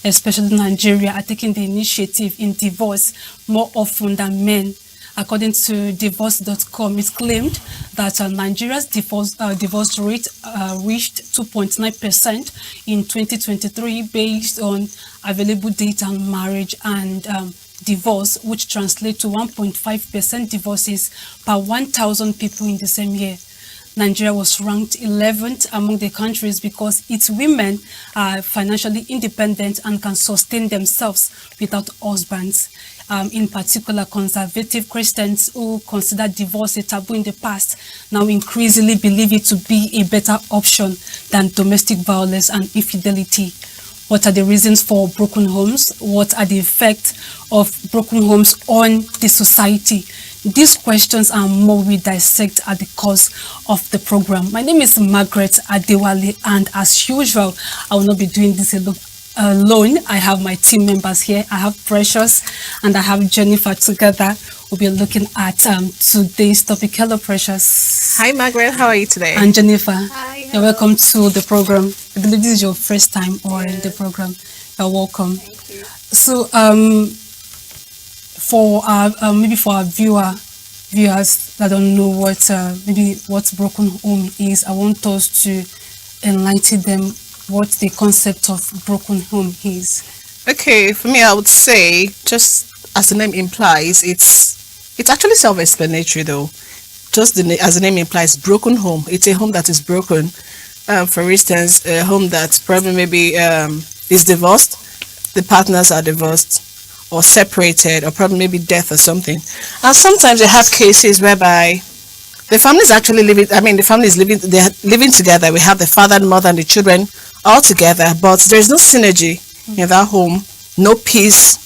especially Nigeria, are taking the initiative in divorce more often than men. According to divorce.com, it claimed that Nigeria's divorce rate reached 2.9% in 2023 based on available data on marriage and divorce, which translates to 1.5% divorces per 1,000 people in the same year. Nigeria was ranked 11th among the countries because its women are financially independent and can sustain themselves without husbands. In particular, conservative Christians who considered divorce a taboo in the past now increasingly believe it to be a better option than domestic violence and infidelity. What are the reasons for broken homes? What are the effects of broken homes on the society? These questions and more we dissect at the course of the program. My name is Margaret Adewale, and as usual, I will not be doing this alone. I have my team members here. I have Precious and I have Jennifer. Together we'll be looking at today's topic. Hello, Precious. Hi, Margaret. How are you today? And Jennifer. Hi. You're welcome to the program. I believe this is your first time in the program. You're welcome. Thank you. So for our maybe for our viewers that don't know what broken home is, I want us to enlighten them what the concept of broken home is. Okay, for me, I would say, just as the name implies, it's actually self-explanatory though. Just as the name implies, broken home. It's a home that is broken. For instance, a home that probably maybe is divorced, the partners are divorced or separated, or probably maybe death or something. And sometimes they have cases whereby the family is actually living. I mean, the family is living. They're living together. We have the father, the mother, and the children all together, but there's no synergy in that home. No peace.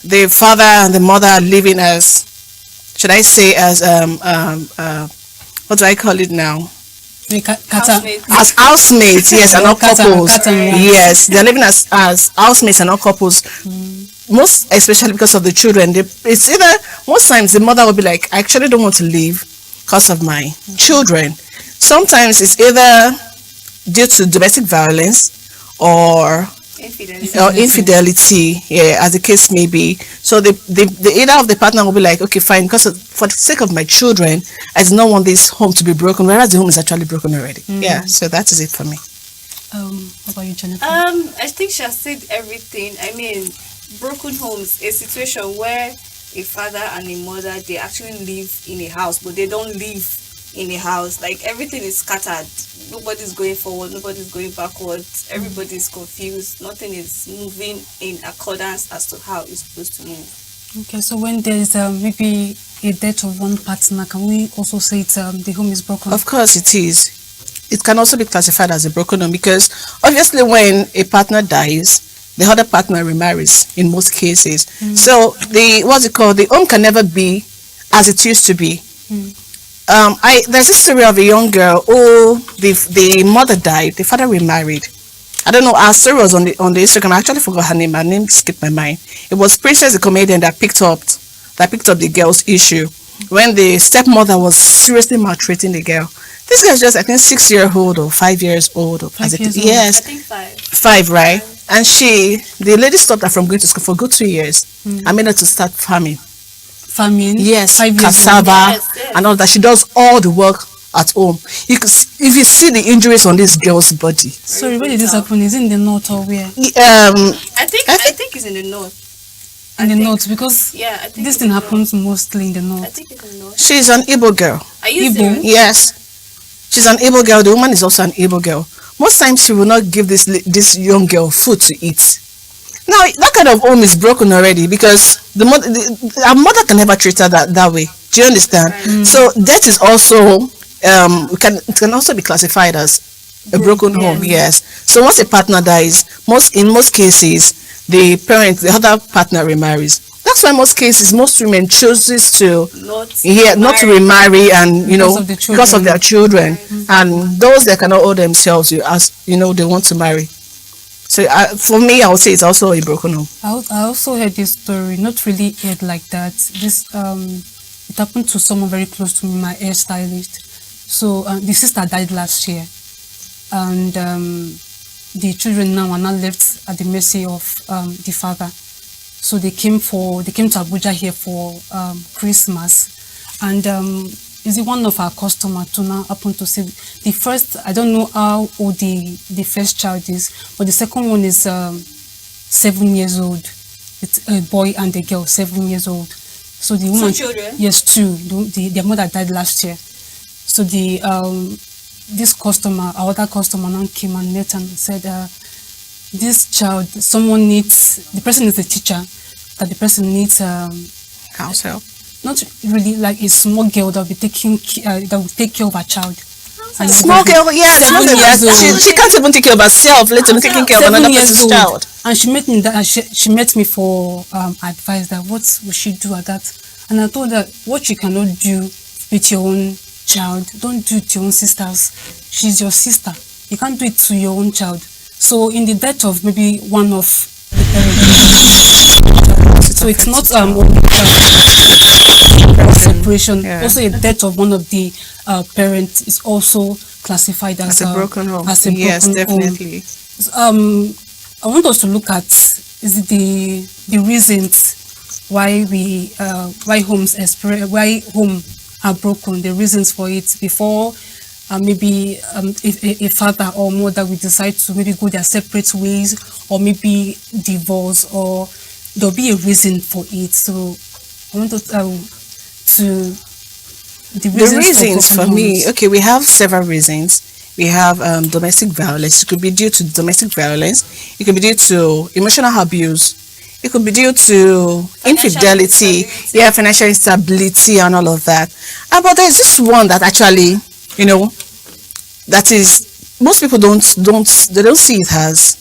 The father and the mother are living as, should I say, as what do I call it now? As housemates, yes, and not couples. Yes, they're living as housemates and not couples. Most especially because of the children. It's either, most times the mother will be like, I actually don't want to leave because of my children. Sometimes it's either due to domestic violence or infidelity, yeah, as the case may be. So the either of the partner will be like, okay, fine, because for the sake of my children, I do not want this home to be broken, whereas the home is actually broken already. Yeah, so that is it for me. What about you, Jennifer? I think she has said everything. I mean, broken homes, a situation where a father and a mother, they actually live in a house, but they don't live in a house. Like, everything is scattered. Nobody's going forward, nobody's going backwards, everybody's confused, nothing is moving in accordance as to how it's supposed to move. Okay, so when there is maybe a death of one partner, can we also say the home is broken? Of course it is. It can also be classified as a broken home because obviously when a partner dies, the other partner remarries in most cases. So the home can never be as it used to be. There's a story of a young girl who the mother died, the father remarried. I don't know, our story was on the Instagram. I actually forgot her name. Her name skipped my mind. It was Princess, the comedian, that picked up the girl's issue when the stepmother was seriously maltreating the girl. This girl is just, I think, 6 years old or 5 years old. Or yes, I think 5. 5, right? And the lady stopped her from going to school for good 2 years. I made her to start farming. Yes, cassava and all that. She does all the work at home. If you see the injuries on this girl's body. Sorry, where did this happen? Is it in the north or where? I think it's in the north. In the north, because I think this thing happens mostly in the north. I think it's in the north. She's an Igbo girl. Are you Igbo? serious? Yes, she's an Igbo girl. The woman is also an Igbo girl. Most times she will not give this young girl food to eat. Now that kind of home is broken already because our mother can never treat her that way. Do you understand? So that is also it can also be classified as a broken home. Yes. So once a partner dies, in most cases the other partner remarries. That's why most cases most women chooses to not to remarry, and because of their children, and those that cannot hold themselves, they want to marry. So for me, I would say it's also a broken home. I also heard this story, not really heard like that. This it happened to someone very close to me, my hairstylist. So the sister died last year, and the children now are not left at the mercy of the father. So they came to Abuja here for Christmas, and is it one of our customers to now happen to see the first. I don't know how old the first child is, but the second one is 7 years old. It's a boy and a girl, 7 years old. So the woman, children? yes, two. Their mother died last year. So this customer, our other customer, now came and met and said, this child, the person is a teacher, that the person needs House help. not really like a small girl that will take care of her child. And Small girl, yeah, the mother, 7 years old. she can't even take care of herself, let alone taking care of 7 another years person's old. child. And she met me she met me for advice that what will she do at that. And I told her what you cannot do with your own child, don't do it to your own sisters. She's your sister. You can't do it to your own child. So in the death of maybe one of the parents, so it's not only separation. Yeah. Also, a death of one of the parents is also classified as As a broken home. As a Yes, broken home. definitely. I want us to look at the reasons why why home are broken, the reasons for it before maybe if a father or mother will decide to maybe go their separate ways or maybe divorce, or there'll be a reason for it. So I want us to the reasons for broken me, homes. okay, we have several reasons. We have domestic violence. It could be due to domestic violence. It could be due to emotional abuse. It could be due to infidelity, instability. financial instability and all of that. But there's this one that actually, that is, most people don't see it as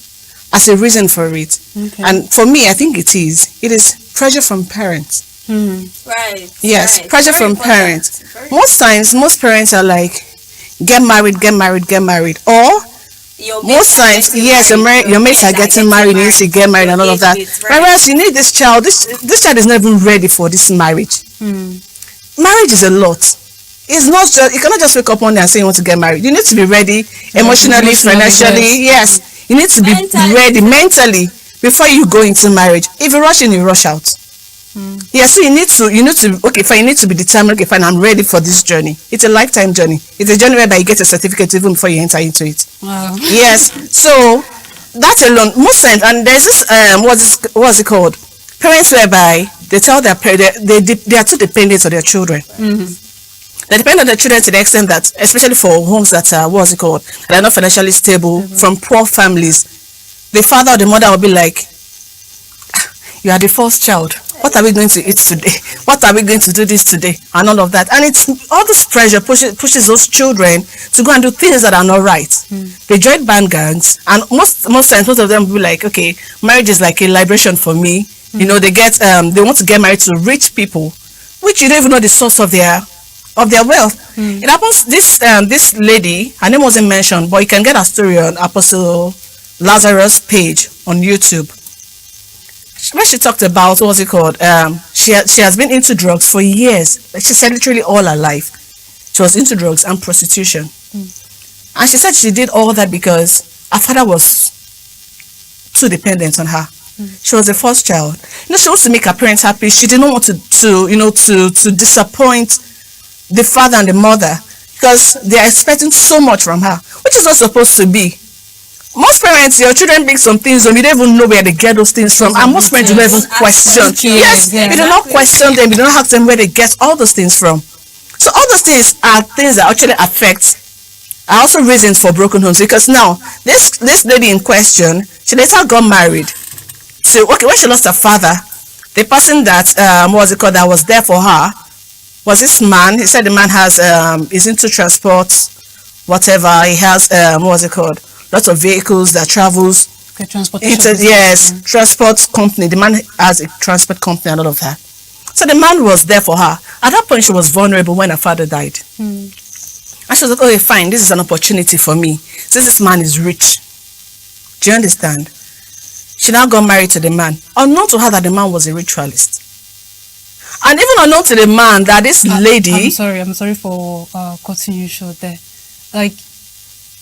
a reason for it. Okay. And for me, I think it is pressure from parents. Right. Yes, right. pressure Very from important. parents. Very Most times, most parents are like, get married, get married, get married. Or Your most mates are times, getting yes, married, your mates are getting married, you need to get married and all of that. Age mates, right. Whereas you need this child, this child is not even ready for this marriage. Marriage is a lot. It's not just, you cannot just wake up one day and say you want to get married. You need to be ready emotionally, financially. Yes, you need to be Mentally. ready mentally before you go into marriage. If you rush in, you rush out. Yeah, so you need to okay, fine, you need to be determined, okay, fine, I'm ready for this journey. It's a lifetime journey. It's a journey whereby you get a certificate even before you enter into it. Wow. Yes, so that's alone. Most times, and there's this what's it called? Parents whereby they tell their parents they are too dependent on their children. They depend on their children to the extent that, especially for homes that are that are not financially stable, from poor families, the father or the mother will be like, you are the first child. What are we going to eat today? What are we going to do this today? And all of that. And it's all this pressure pushes those children to go and do things that are not right. They join band gangs, and most times most of them will be like, okay, marriage is like a liberation for me. They want to get married to rich people, which you don't even know the source of their wealth. It happens, this lady, her name wasn't mentioned, but you can get her story on Apostle Lazarus' page on YouTube, where she talked about, she has been into drugs for years. She said literally all her life she was into drugs and prostitution. And she said she did all that because her father was too dependent on her. She was the first child. She wants to make her parents happy. She didn't want to disappoint the father and the mother, because they are expecting so much from her, which is not supposed to be. Most parents, your children make some things, and you don't even know where they get those things from. And most parents do not even question. Yes, you do not question them. You don't ask them where they get all those things from. So all those things are things that actually are also reasons for broken homes. Because now, this lady in question, she later got married. So, when she lost her father, the person that, that was there for her was this man. He said the man is into transport, whatever. He has, lots of vehicles that travels. Okay, transportation. Transport company. The man has a transport company and all of that. So the man was there for her. At that point, she was vulnerable when her father died. And she was like, okay, fine, this is an opportunity for me. Since this man is rich. Do you understand? She now got married to the man. Unknown to her that the man was a ritualist. And even unknown to the man that this lady... I'm sorry for cutting you short there. Like,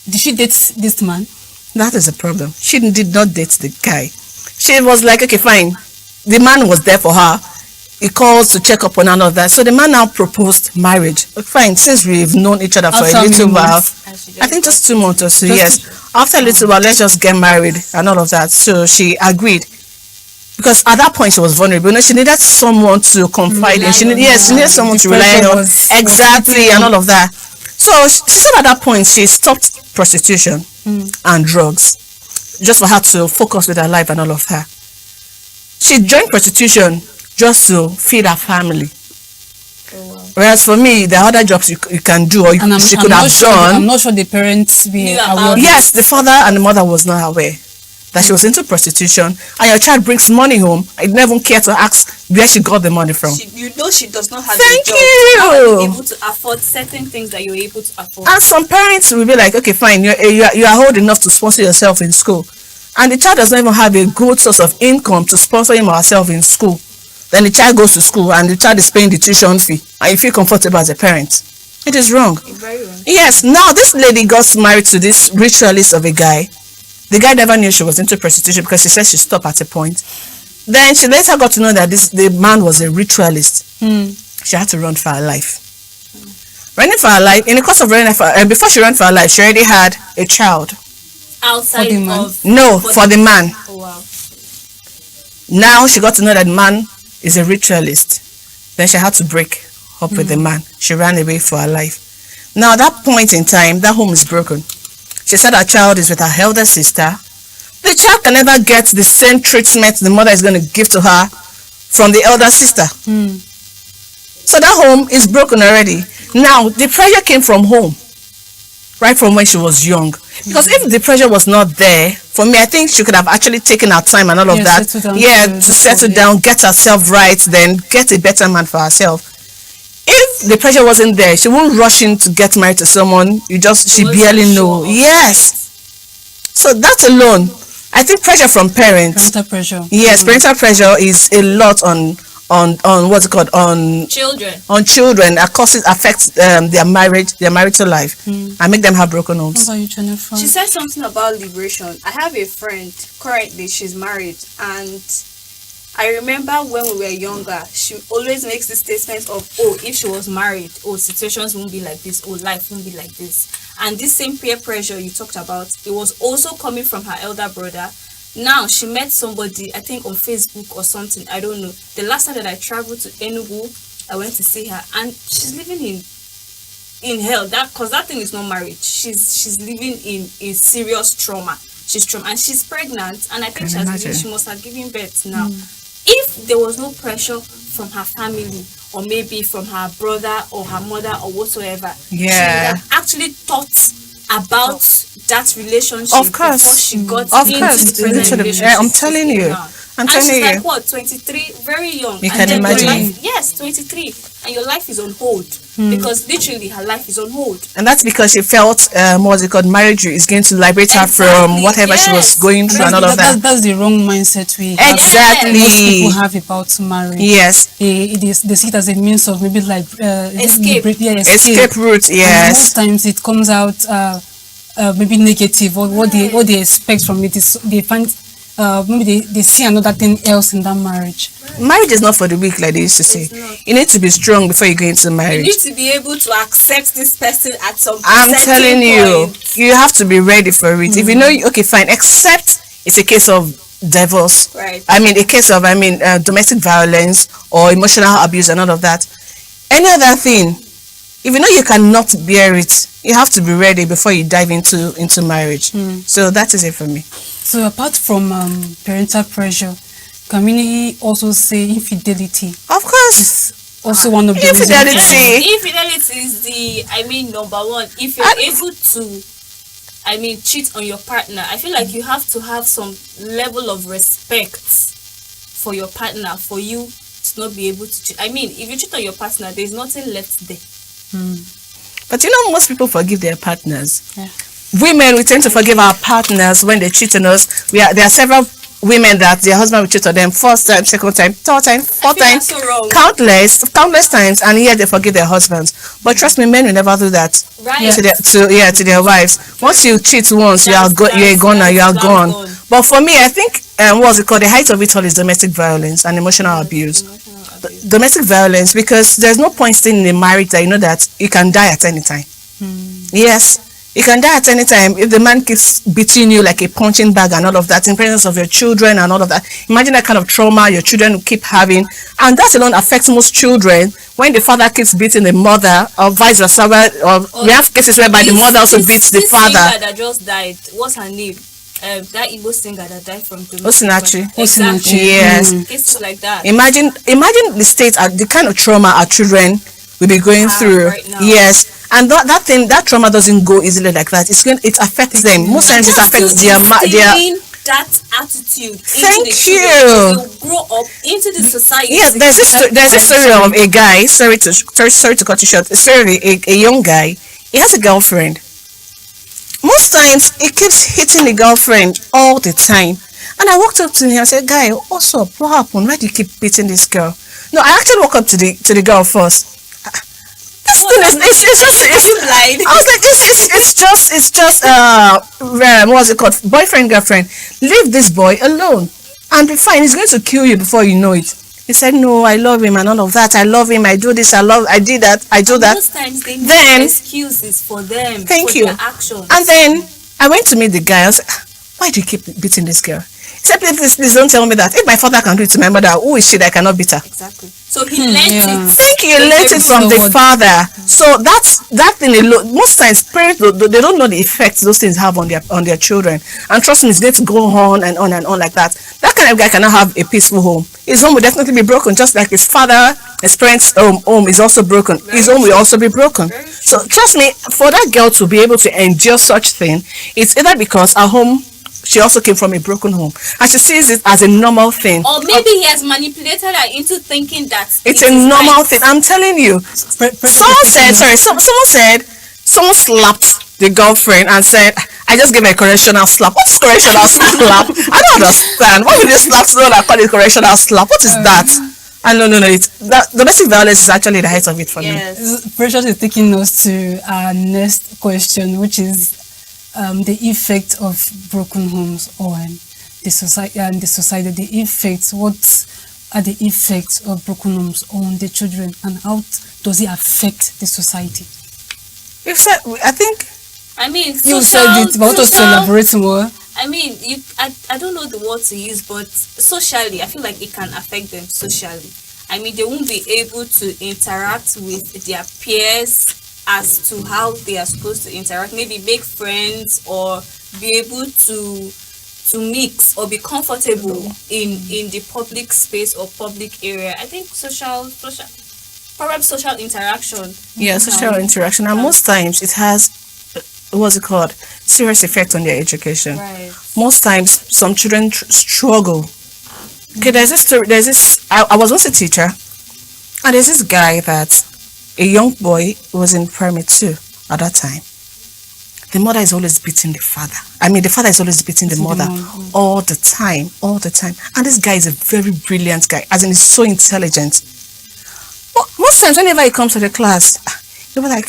did she date this man? That is the problem. She did not date the guy. She was like, okay, fine. The man was there for her. He calls to check up on her and all that. So the man now proposed marriage. Fine, since we've known each other for After a little while, And she I think just 2 months or so, Just yes. After a little while, let's just get married and all of that. So she agreed. Because at that point she was vulnerable. You know, she needed someone to confide in. She needed someone to rely pressure on. was Exactly, and all of that. So she said at that point she stopped prostitution and drugs just for her to focus with her life and all of that. She joined prostitution just to feed her family. Whereas for me, there are other jobs you can do or And she could have I'm done. not sure the parents were Knew aware. about of Yes, the father and the mother was not aware that she was into prostitution, and your child brings money home. I didn't even care to ask where she got the money from. you know she does not have Thank a job. you. How are you able to afford certain things that you're able to afford? And some parents will be like, okay, fine, you are old enough to sponsor yourself in school, and the child does not even have a good source of income to sponsor him or herself in school. Then the child goes to school and the child is paying the tuition fee, and you feel comfortable as a parent. It is wrong. Very wrong. Yes, now this lady got married to this ritualist of a guy. The guy never knew she was into prostitution because she said she stopped at a point. Then she later got to know that the man was a ritualist. She had to run for her life. Running for her life, in the course of running for before she ran for her life, she already had a child. Outside For the man? of No, for the man. Oh wow. Now she got to know that the man is a ritualist. Then she had to break up with the man. She ran away for her life. Now at that point in time, that home is broken. She said her child is with her elder sister. The child can never get the same treatment the mother is going to give to her from the elder sister. So that home is broken already. Now the pressure came from home, right from when she was young. Because if the pressure was not there, for me, I think she could have actually taken her time and all of that. Settle down To settle down, get herself right, then get a better man for herself. If the pressure wasn't there, she won't rush in to get married to someone she barely know. Yes. So that alone, I think pressure from parents. Parental pressure. Yes, parental pressure is a lot on what's it called, on children. That affects their marriage, their marital life, and make them have broken What homes. about you, Jennifer? She said something about liberation. I have a friend, currently she's married, and I remember when we were younger, she always makes the statement of, oh, if she was married, oh, situations won't be like this, oh, life won't be like this. And this same peer pressure you talked about, it was also coming from her elder brother. Now she met somebody, I think on Facebook or something, I don't know. The last time that I traveled to Enugu, I went to see her, and she's living in hell. Because that thing is not marriage. She's living in serious trauma. She's trauma, and she's pregnant, and I think she must have given birth now. If there was no pressure from her family, or maybe from her brother or her mother or whatsoever, she would have actually thought about that relationship Of course. before she got Of into course. the present Literally. relationship. Yeah, I'm telling she's in you. now. I'm And telling she's you. like, what, 23? Very young. You And can then your imagine. life- yes, 23. And your life is on hold. Because literally her life is on hold. And that's because she felt what's it called, marriage is going to liberate her from Exactly, whatever she was yes. going through and all of that. That's the wrong mindset we have. Exactly. Most people have about marriage. Yes. They see it as a means of maybe like Escape. Escape route, And yes. most times it comes out maybe negative, or what they expect from it is they find maybe they see another thing else in that marriage. Marriage is not for the weak, like they used to say. You need to be strong before you go into You marriage. need to be able to accept this person at some I'm certain telling you, point. you have to be ready for it. If you know, okay, fine, except it's a case of divorce. Right. I mean, a case of, domestic violence or emotional abuse and all of that. Any other thing, if you know you cannot bear it, you have to be ready before you dive into marriage. So that is it for me. So apart from parental pressure, can we also say infidelity Of course. is also one of the reasons? Infidelity. Yes, infidelity is the number one. If you're able to cheat on your partner, I feel like you have to have some level of respect for your partner for you to not be able to cheat. If you cheat on your partner, there's nothing left there. But most people forgive their partners. Yeah. Women, we tend to forgive our partners when they cheat on us. There are several women that their husband will cheat on them first time, second time, third time, fourth feel time, that's so wrong. countless times, and yet they forgive their husbands. But trust me, men will never do that Right. to their wives. Once you cheat once, you're a goner, you are gone. But for me, I think what's it called? The height of it all is domestic violence and emotional abuse. Domestic violence, because there's no point staying in a marriage that you know that you can die at any time. Yes, you can die at any time if the man keeps beating you like a punching bag and all of that in presence of your children and all of that. Imagine that kind of trauma your children will keep having, and that alone affects most children when the father keeps beating the mother, or vice versa. Or we have cases whereby the mother also beats the father. Singer that just died, what's her name? That Igbo singer that died from Osinachi. Exactly. Yes. Cases like that. Imagine the state, the kind of trauma our children will be going through. right now. Yes, and that trauma doesn't go easily like that. It affects them. Most times it affects their Instilling that attitude Thank into the you. children, so they grow up into the society. Yes, there's a story of a guy. Sorry to cut you short. A story of a young guy. He has a girlfriend. Most times he keeps hitting the girlfriend all the time. And I walked up to him and said, "Guy, what's up? What happened? Why do you keep beating this girl?" No, I actually walked up to the girl first. This thing is it's blind. I was like, it's just what's it called? Boyfriend, girlfriend. Leave this boy alone and be fine. He's going to kill you before you know it. He said, "No, I love him and all of that. I love him. I do this. I did that. I do that." Most times they Then- make excuses for them. Thank for you. Their actions. And then I went to meet the guy. I was like, "Why do you keep beating this girl?" He said, please don't tell me that. If my father can do it to my mother, who is she that I cannot beat her?" Exactly. So he learned it. Thank you. You learned it from the father. So that thing alone. Most times, parents they don't know the effects those things have on their children. And trust me, it's going to go on and on and on like that. That kind of guy cannot have a peaceful home. His home will definitely be broken, just like his father, his parents' home is also broken. His home will also be broken. So trust me, for that girl to be able to endure such thing, it's either because her home. She also came from a broken home, and she sees it as a normal thing. Or maybe he has manipulated her into thinking that It's it a is normal right. thing. I'm telling you. Someone said someone slapped the girlfriend and said, "I just gave her a correctional slap." What is correctional slap? I don't understand. Why would they slap someone and call it correctional slap? What is that? And no. That domestic violence is actually the height of it for me. Yes. Precious is taking us to our next question, which is the effect of broken homes on the society and the society. The effects. What are the effects of broken homes on the children, and how does it affect the society? You said, I think. I mean, You said it, but want us to elaborate more? I mean, I don't know the word to use, but socially, I feel like it can affect them socially. I mean, they won't be able to interact with their peers as to how they are supposed to interact. Maybe make friends or be able to mix or be comfortable in the public space or public area. I think perhaps social interaction. Yeah, social interaction, and most times it has what's it called? Serious effect on their education. Right. Most times, some children struggle. Okay, there's this story. I was once a teacher, and there's this guy that a young boy was in primary 2 at that time. The mother is always beating the father. I mean, the father is always beating the mother all the time. And this guy is a very brilliant guy, as in he's so intelligent. But most times, whenever he comes to the class, they were like,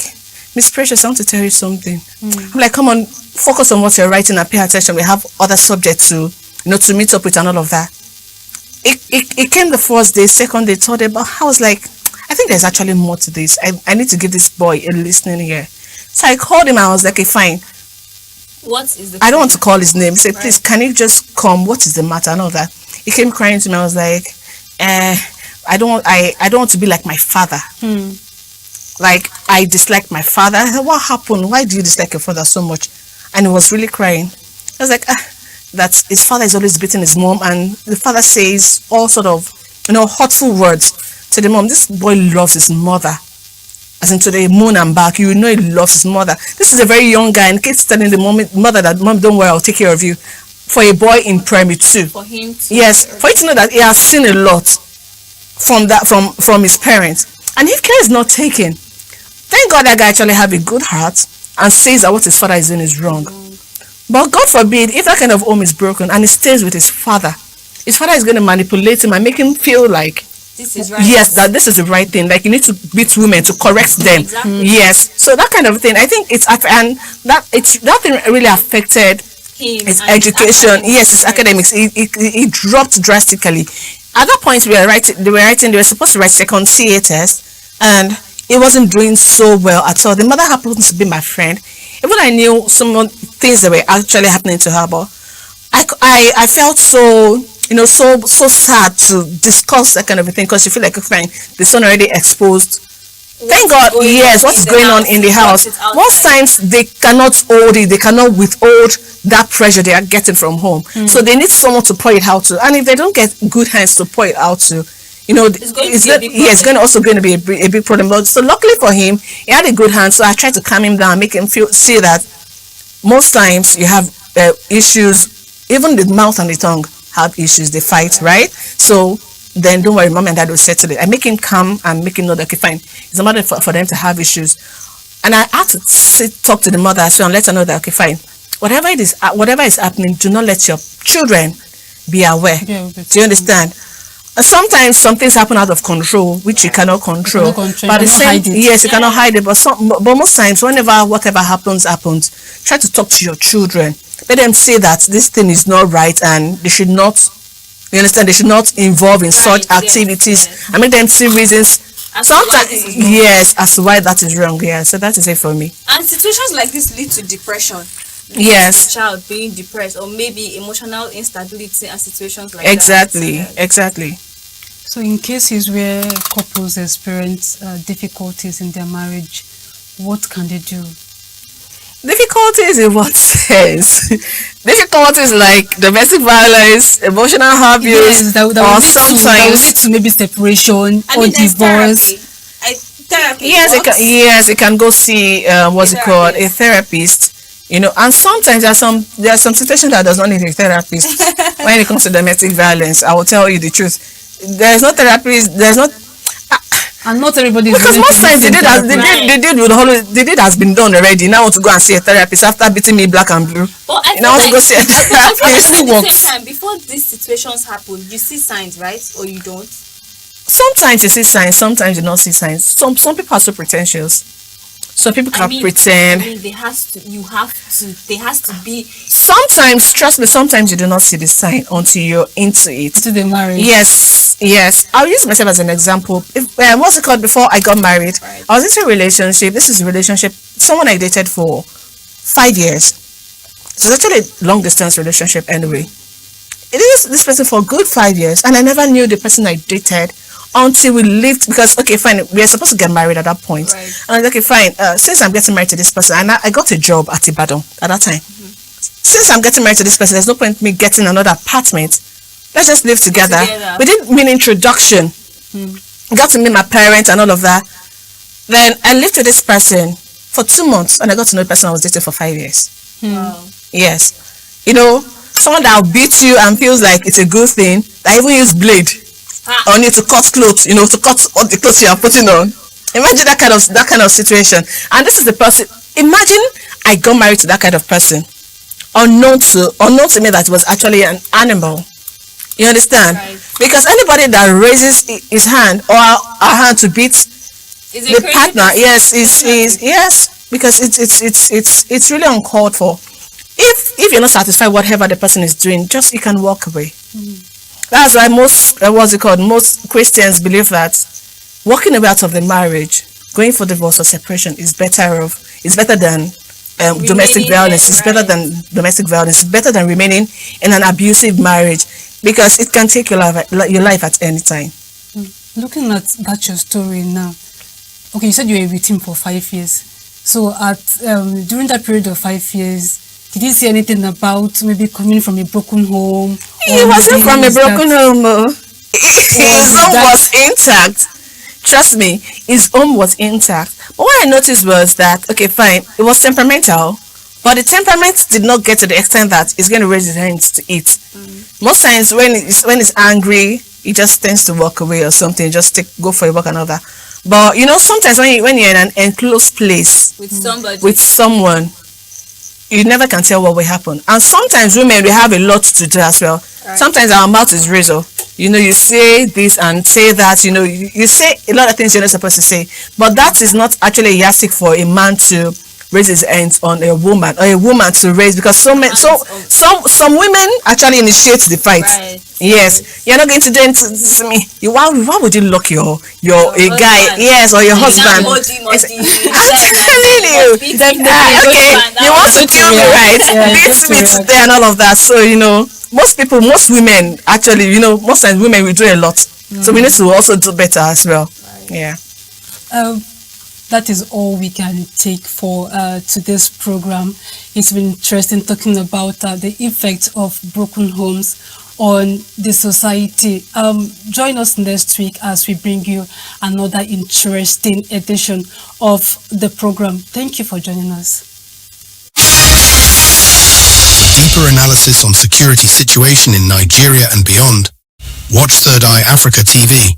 "Miss Precious, I want to tell you something." I'm like, "Come on, focus on what you're writing and pay attention. We have other subjects to meet up with and all of that." It came the first day, second day, third day, but I was like, I think there's actually more to this. I need to give this boy a listening ear. So I called him. I was like, "Okay, fine. What is the I don't want to call his name." He said, "Please, can you just come? What is the matter?" And all that. He came crying to me. I was like, I don't want to be like my father. Like, I dislike my father. I said, "What happened? Why do you dislike your father so much?" And he was really crying. I was like, that his father is always beating his mom, and the father says all sort of, hurtful words to the mom. This boy loves his mother. As in, to the moon and back, he loves his mother. This is a very young guy, and keeps telling the mother that, "Mom, don't worry, I'll take care of you." For a boy in primary 2. for him to Yes, for you to know that he has seen a lot from his parents. And if care is not taken, thank God that guy actually have a good heart and says that what his father is doing is wrong. But God forbid, if that kind of home is broken and he stays with his father his father is going to manipulate him and make him feel like, This is right. yes, that this is the right thing. Like, you need to beat women to correct them. Exactly. Yes. So that kind of thing, I think and that thing really affected Him his and education. academics. Yes, his Right. academics. It dropped drastically. At that point, they were supposed to write second CA test, and it wasn't doing so well at all. The mother happened to be my friend. Even I knew some things that were actually happening to her, but I felt so, so sad to discuss that kind of a thing, because you feel like, fine, the son already exposed. Thank God, going yes, on what's in the going on house? in the house. What's it outside? Most times they cannot hold it, they cannot withhold that pressure they are getting from home. So they need someone to pour it out to. And if they don't get good hands to pour it out to, It's going to be a big it's problem. also going to be a big problem. But so luckily for him, he had a good hand. So I tried to calm him down, make him see that most times you have issues. Even the mouth and the tongue have issues. They fight, right? So then don't worry, mom and dad will settle it. I make him calm and make him know that, okay, fine, it's a matter for them to have issues. And I had to talk to the mother as well and let her know that, okay, fine, whatever is happening, do not let your children be aware. Yeah, Do you understand? And sometimes some things happen out of control, which you cannot control. But the you cannot same, hide it. yes, you cannot hide it. But most times, whatever happens, try to talk to your children. Let them say that this thing is not right and they should not. You understand? They should not involve in such Right, yes, activities. yes. I make them see reasons. As to why Sometimes, this is wrong. yes, as to why that is wrong. Yeah, so that is it for me. And situations like this lead to depression. Yes. Child being depressed, or maybe emotional instability and situations like Exactly, that. exactly. So in cases where couples experience difficulties in their marriage, what can they do? Difficulties in what sense? Difficulties like domestic violence, emotional abuse, that or will lead sometimes. to maybe separation I or mean, there's divorce. therapy. Yes, it can go see what's it called, a therapist. And sometimes there are some situations that does not need a therapist. When it comes to domestic violence, I will tell you the truth. There's no therapist. There's not. And not everybody is Because willing most to times listen to therapy. the deed has been done already. Now I want to go and see a therapist after beating me black and blue. But I Now I want to go see a I feel like therapist. at the works. same time, before these situations happen, you see signs, right? Or you don't? Sometimes you see signs, sometimes you don't see signs. Some people are so pretentious. Some people can pretend. they has to be. Sometimes, trust me, sometimes you do not see the sign until you're into it. To the marriage. Yes. I'll use myself as an example. What's it called? Before I got married, Right. I was into a relationship. This is a relationship, someone I dated for 5 years. So it's actually a long distance relationship anyway. It is this person for a good 5 years, and I never knew the person I dated until we lived, because okay, fine, we are supposed to get married at that point. Right. And I was like, okay, fine, since I'm getting married to this person, and I got a job at Ibadan at that time. Since I'm getting married to this person, there's no point in me getting another apartment. Let's just live together. We didn't mean introduction. Got to meet my parents and all of that. Then I lived with this person for 2 months, and I got to know the person I was dating for 5 years. Wow. Yes. Someone that will beat you and feels like it's a good thing, that even use blade on you to cut clothes, to cut all the clothes you are putting on. Imagine that kind of situation. And this is the person. Imagine I got married to that kind of person, unknown to me that it was actually an animal. You understand? Right. Because anybody that raises his hand or her hand to beat Is the partner, yes, yes, because it's really uncalled for. If you're not satisfied whatever the person is doing, you can walk away. That's why most Christians believe that walking away out of the marriage, going for divorce or separation is better than domestic violence. It's better than domestic violence. It's better than remaining in an abusive marriage, because it can take your life at any time. Looking at your story now, okay, you said you were with him for 5 years. So during that period of 5 years, did you see anything about maybe coming from a broken home? He wasn't from a broken home. His home was intact. Trust me, his home was intact. But what I noticed was that, okay, fine, it was temperamental, but the temperament did not get to the extent that he's going to raise his hands to eat. Most times when he's angry, he just tends to walk away or something, just go for a walk and all that. But sometimes when you're in an enclosed place With somebody. with someone, you never can tell what will happen. And sometimes women, we have a lot to do as well. Sometimes our mouth is razor. You know, you say this and say that, you know, you say a lot of things you're not supposed to say. But that is not actually a yardstick for a man to raise his hands on a woman, or a woman to raise, because some women actually initiate the fight. Right. Yes, you're not going to do it to me. Why would you lock your a guy? Yes, or your husband. I'm telling you. Okay, you want to kill me, right? Beat me today and all of that. So you know, most women actually, you know, most times women will do a lot. So we need to also do better as well. Yeah. That is all we can take for today's program. It's been interesting talking about the effect of broken homes on the society. Join us next week as we bring you another interesting edition of the program. Thank you for joining us. For deeper analysis on security situation in Nigeria and beyond, watch Third Eye Africa TV.